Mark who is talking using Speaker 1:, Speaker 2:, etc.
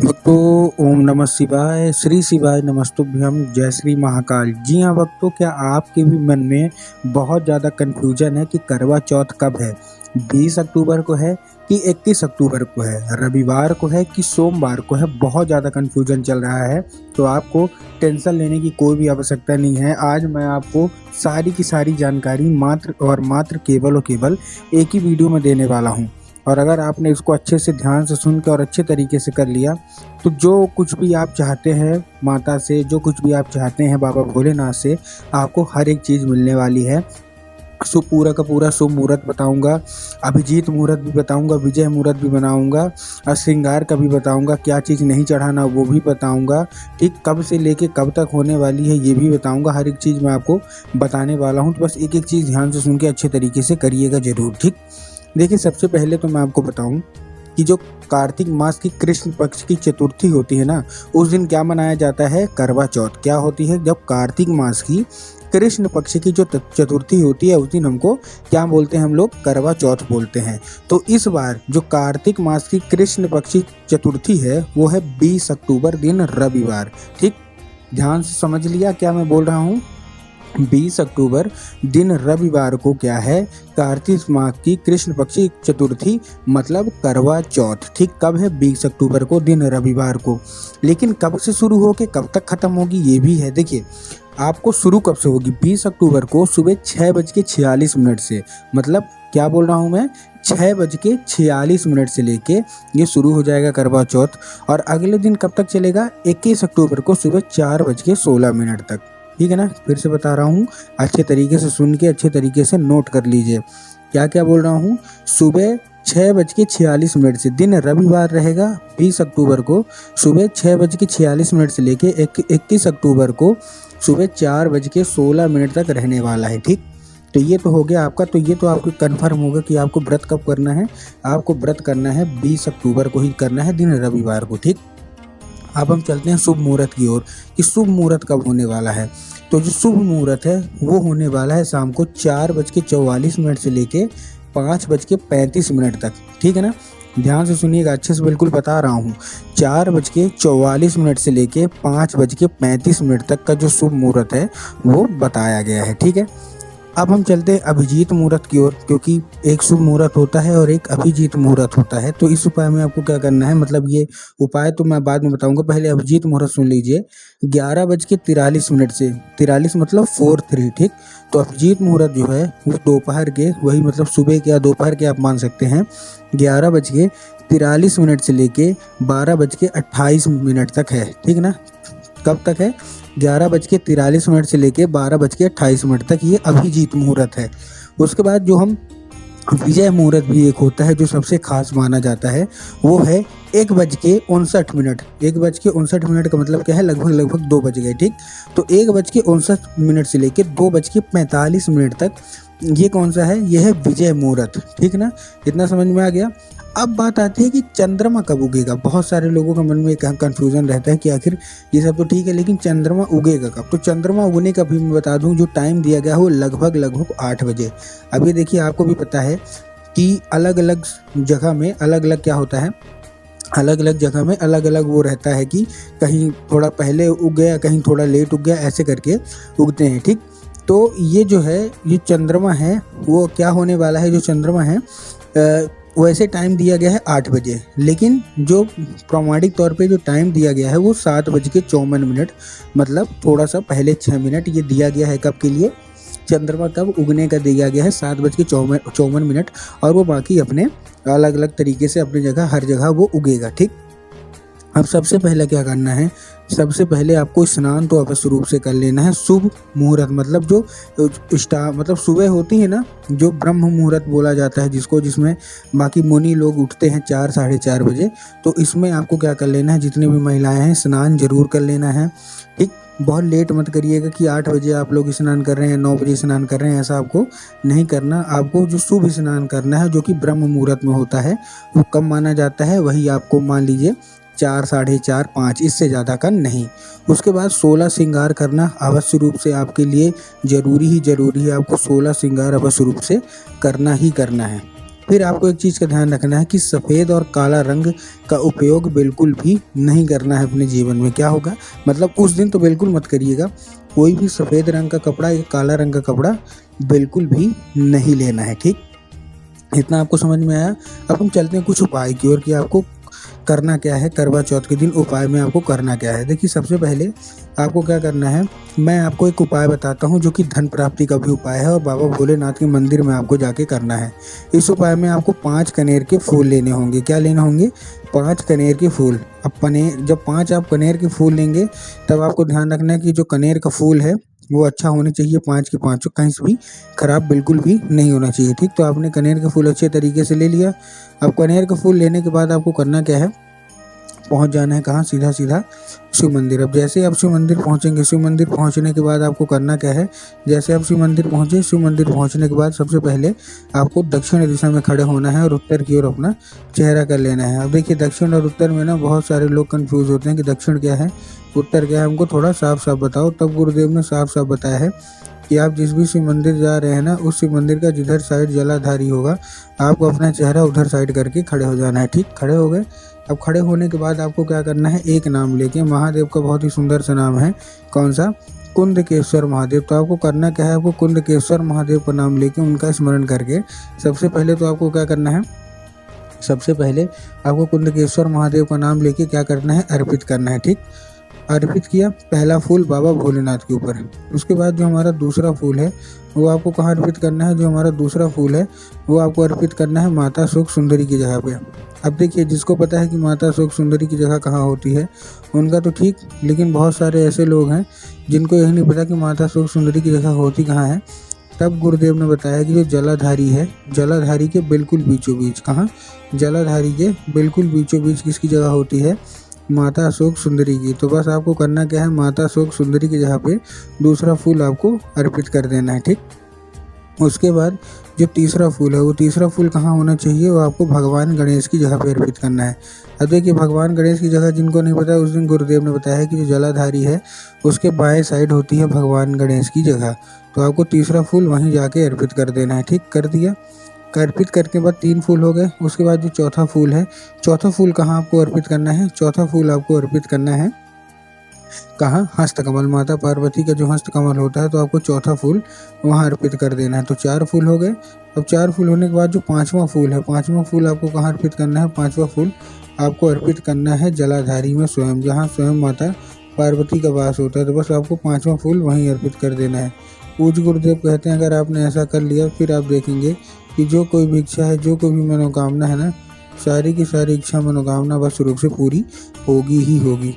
Speaker 1: भक्तों, ओम नमः शिवाय, श्री शिवाय नमस्तुभ्यं, जय श्री महाकाल। जी हाँ भक्तों, क्या आपके भी मन में बहुत ज़्यादा कन्फ्यूजन है कि करवा चौथ कब है? 20 अक्टूबर को है कि 21 अक्टूबर को है, रविवार को है कि सोमवार को है? बहुत ज़्यादा कन्फ्यूजन चल रहा है। तो आपको टेंशन लेने की कोई भी आवश्यकता नहीं है। आज मैं आपको सारी की सारी जानकारी मात्र और मात्र केवल और केवल एक ही वीडियो में देने वाला हूँ। और अगर आपने इसको अच्छे से ध्यान से सुन के और अच्छे तरीके से कर लिया तो जो कुछ भी आप चाहते हैं माता से, जो कुछ भी आप चाहते हैं बाबा भोलेनाथ से, आपको हर एक चीज़ मिलने वाली है। पूरा का पूरा शुभ मुहूर्त बताऊंगा, अभिजीत मुहूर्त भी बताऊंगा, विजय मुहूर्त भी बनाऊंगा और श्रृंगार का भी बताऊंगा, क्या चीज़ नहीं चढ़ाना वो भी बताऊंगा। ठीक, कब से लेके कब तक होने वाली है ये भी बताऊंगा। हर एक चीज़ मैं आपको बताने वाला हूँ। तो बस एक एक चीज़ ध्यान से सुन के अच्छे तरीके से करिएगा ज़रूर। ठीक, देखिए सबसे पहले तो मैं आपको बताऊं कि जो कार्तिक मास की कृष्ण पक्ष की चतुर्थी होती है ना, उस दिन क्या मनाया जाता है? करवा चौथ। क्या होती है? जब कार्तिक मास की कृष्ण पक्ष की जो चतुर्थी होती है उस दिन हमको क्या बोलते हैं? हम लोग करवा चौथ बोलते हैं। तो इस बार जो कार्तिक मास की कृष्ण पक्षी चतुर्थी है वो है 20 अक्टूबर दिन रविवार। ठीक, ध्यान से समझ लिया क्या मैं बोल रहा हूँ? 20 अक्टूबर दिन रविवार को क्या है? कार्तिक मास की कृष्ण पक्षी चतुर्थी मतलब करवा चौथ। ठीक, कब है? 20 अक्टूबर को दिन रविवार को। लेकिन कब से शुरू होके कब तक खत्म होगी ये भी है। देखिए आपको शुरू कब से होगी? 20 अक्टूबर को सुबह 6:46 से, मतलब क्या बोल रहा हूँ मैं? 6:46 से लेके ये शुरू हो जाएगा करवा चौथ। और अगले दिन कब तक चलेगा? 21 अक्टूबर को सुबह 4:16 तक। ठीक है ना? फिर से बता रहा हूँ, अच्छे तरीके से सुन के अच्छे तरीके से नोट कर लीजिए क्या क्या बोल रहा हूँ। सुबह 6:46 से, दिन रविवार रहेगा 20 अक्टूबर को, सुबह 6:46 से लेके 21 अक्टूबर को सुबह 4:16 तक रहने वाला है। ठीक, तो ये तो हो गया आपका। तो ये तो आपको कन्फर्म होगा कि आपको व्रत कब करना है। आपको व्रत करना है 20 अक्टूबर को ही करना है, दिन रविवार को। ठीक, अब हम चलते हैं शुभ मुहूर्त की ओर कि शुभ मुहूर्त कब होने वाला है। तो जो शुभ मुहूर्त है वो होने वाला है शाम को 4:44 से लेके 5:35 तक। ठीक है ना? ध्यान से सुनिएगा, अच्छे से बिल्कुल बता रहा हूँ। 4:44 से लेके 5:35 तक का जो शुभ मुहूर्त है वो बताया गया है। ठीक है, अब हम चलते हैं अभिजीत मुहूर्त की ओर, क्योंकि एक शुभ मुहूर्त होता है और एक अभिजीत मुहूर्त होता है। तो इस उपाय में आपको क्या करना है, मतलब ये उपाय तो मैं बाद में बताऊंगा, पहले अभिजीत मुहूर्त सुन लीजिए। 11:43 से, 43 मतलब 4-3। ठीक, तो अभिजीत मुहूर्त जो है वो दोपहर के, वही मतलब सुबह के या दोपहर के आप मान सकते हैं, 11:43 से लेके 12:28 तक है। ठीक ना? कब तक है? 11:43 से लेके 12:28 तक ये अभिजीत मुहूर्त है। उसके बाद जो हम विजय मुहूर्त भी एक होता है जो सबसे खास माना जाता है, वो है 1:59। 1:59 का मतलब क्या है? लगभग 2 बज गए। ठीक, तो 1:59 से लेके 2:45 तक ये कौन सा है? ये है विजय मुहूर्त। ठीक ना? इतना समझ में आ गया। अब बात आती है कि चंद्रमा कब उगेगा। बहुत सारे लोगों का मन में एक कंफ्यूजन रहता है कि आखिर ये सब तो ठीक है लेकिन चंद्रमा उगेगा कब। तो चंद्रमा उगने का भी मैं बता दूं, जो टाइम दिया गया है वो लगभग 8 बजे। अब ये देखिए, आपको भी पता है कि अलग अलग जगह में अलग अलग क्या होता है, अलग अलग जगह में अलग अलग वो रहता है कि कहीं थोड़ा पहले उग गया, कहीं थोड़ा लेट उग गया, ऐसे करके उगते हैं। ठीक, तो ये जो है, ये चंद्रमा है वो क्या होने वाला है? जो चंद्रमा है वैसे टाइम दिया गया है 8 बजे, लेकिन जो प्रामाणिक तौर पे जो टाइम दिया गया है वो 7:54, मतलब थोड़ा सा पहले 6 मिनट ये दिया गया है। कब के लिए? चंद्रमा कब उगने का दिया गया है 7:54, और वो बाकी अपने अलग अलग तरीके से अपनी जगह, हर जगह वो उगेगा। ठीक, अब सबसे पहले क्या करना है? सबसे पहले आपको स्नान तो अवश्य रूप से कर लेना है। शुभ मुहूर्त मतलब जो मतलब सुबह होती है ना, जो ब्रह्म मुहूर्त बोला जाता है जिसको, जिसमें बाकी मुनि लोग उठते हैं 4 साढ़े 4 बजे, तो इसमें आपको क्या कर लेना है? जितनी भी महिलाएं हैं स्नान जरूर कर लेना है। ठीक, बहुत लेट मत करिएगा कि 8 बजे आप लोग स्नान कर रहे हैं, 9 बजे स्नान कर रहे हैं, ऐसा आपको नहीं करना। आपको जो शुभ स्नान करना है, जो कि ब्रह्म मुहूर्त में होता है, वो कब माना जाता है? वही आपको मान लीजिए 4 साढ़े 4 5, इससे ज़्यादा का नहीं। उसके बाद 16 श्रृंगार करना अवश्य रूप से आपके लिए ज़रूरी है। आपको 16 श्रृंगार अवश्य रूप से करना ही करना है। फिर आपको एक चीज़ का ध्यान रखना है कि सफ़ेद और काला रंग का उपयोग बिल्कुल भी नहीं करना है अपने जीवन में। क्या होगा, मतलब उस दिन तो बिल्कुल मत करिएगा, कोई भी सफ़ेद रंग का कपड़ा या काला रंग का कपड़ा बिल्कुल भी नहीं लेना है। ठीक, इतना आपको समझ में आया। अब हम चलते हैं कुछ उपाय की ओर कि आपको करना क्या है करवा चौथ के दिन, उपाय में आपको करना क्या है। देखिए, सबसे पहले आपको क्या करना है, मैं आपको एक उपाय बताता हूँ जो कि धन प्राप्ति का भी उपाय है और बाबा भोलेनाथ के मंदिर में आपको जाके करना है। इस उपाय में आपको 5 कनेर के फूल लेने होंगे। क्या लेने होंगे? 5 कनेर के फूल। अब जब 5 आप कनेर के फूल लेंगे, तब आपको ध्यान रखना है कि जो कनेर का फूल है वो अच्छा होने चाहिए, 5 के 5 कहीं से भी खराब बिल्कुल भी नहीं होना चाहिए। ठीक, तो आपने कनेर का फूल अच्छे तरीके से ले लिया। अब कनेर का फूल लेने के बाद आपको करना क्या है, पहुंच जाना है कहाँ, सीधा सीधा शिव मंदिर। अब जैसे ही आप शिव मंदिर पहुंचेंगे, शिव मंदिर पहुंचने के बाद आपको करना क्या है, जैसे आप शिव मंदिर पहुंचे, शिव मंदिर पहुंचने के बाद सबसे पहले आपको दक्षिण दिशा में खड़े होना है और उत्तर की ओर अपना चेहरा कर लेना है। अब देखिए, दक्षिण और उत्तर में ना बहुत सारे लोग कंफ्यूज होते हैं कि दक्षिण क्या है, उत्तर क्या है, हमको थोड़ा साफ साफ बताओ। तब गुरुदेव ने साफ साफ बताया है कि आप जिस भी शिव मंदिर जा रहे हैं ना, उस शिव मंदिर का जिधर साइड जलाधारी होगा, आपको अपना चेहरा उधर साइड करके खड़े हो जाना है। ठीक, खड़े हो गए। अब खड़े होने के बाद आपको क्या करना है, एक नाम लेके, महादेव का बहुत ही सुंदर सा नाम है, कौन सा, कुंदकेश्वर महादेव। तो आपको करना क्या है, आपको कुंदकेश्वर महादेव का नाम लेके उनका स्मरण करके सबसे पहले तो आपको क्या करना है, सबसे पहले आपको कुंदकेश्वर महादेव का नाम लेके क्या करना है, अर्पित करना है। ठीक, अर्पित किया पहला फूल बाबा भोलेनाथ के ऊपर। उसके बाद जो हमारा दूसरा फूल है वो आपको कहाँ अर्पित करना है, जो हमारा दूसरा फूल है वो आपको अर्पित करना है माता सुख सुंदरी की जगह पे। अब देखिए, जिसको पता है कि माता सुख सुंदरी की जगह कहाँ होती है उनका तो ठीक, लेकिन बहुत सारे ऐसे लोग हैं जिनको यही नहीं पता कि माता सुख सुंदरी की जगह होती कहाँ है। तब गुरुदेव ने बताया कि जो जलाधारी है, जलाधारी के बिल्कुल बीचों बीच, कहाँ, जलाधारी के बिल्कुल बीचों बीच किसकी जगह होती है, माता अशोक सुंदरी की। तो बस आपको करना क्या है, माता अशोक सुंदरी की जगह पे दूसरा फूल आपको अर्पित कर देना है। ठीक, उसके बाद जो तीसरा फूल है, वो तीसरा फूल कहाँ होना चाहिए, वो आपको भगवान गणेश की जगह पे अर्पित करना है। अब देखिए, भगवान गणेश की जगह जिनको नहीं पता, उस दिन गुरुदेव ने बताया है कि जो जलाधारी है उसके बाएं साइड होती है भगवान गणेश की जगह। तो आपको तीसरा फूल वहीं जाके अर्पित कर देना है। ठीक, कर दिया। अर्पित करके बाद 3 फूल हो गए। उसके बाद जो चौथा फूल है, चौथा फूल कहाँ आपको अर्पित करना है, चौथा फूल आपको अर्पित करना है कहाँ, हस्तकमल, माता पार्वती का जो हस्तकमल होता है, तो आपको चौथा फूल वहाँ अर्पित कर देना है। तो 4 फूल हो गए। अब 4 फूल होने के बाद जो 5वां फूल है, 5वां फूल आपको कहाँ अर्पित करना है, 5वां फूल आपको अर्पित करना है जलाधारी में स्वयं, जहाँ स्वयं माता पार्वती का वास होता है। तो बस आपको 5वां फूल वहीं अर्पित कर देना है। पूज्य गुरुदेव कहते हैं अगर आपने ऐसा कर लिया, फिर आप देखेंगे कि जो कोई भी इच्छा है, जो कोई भी मनोकामना है ना, सारी की सारी इच्छा मनोकामना बस रूप से पूरी होगी ही होगी।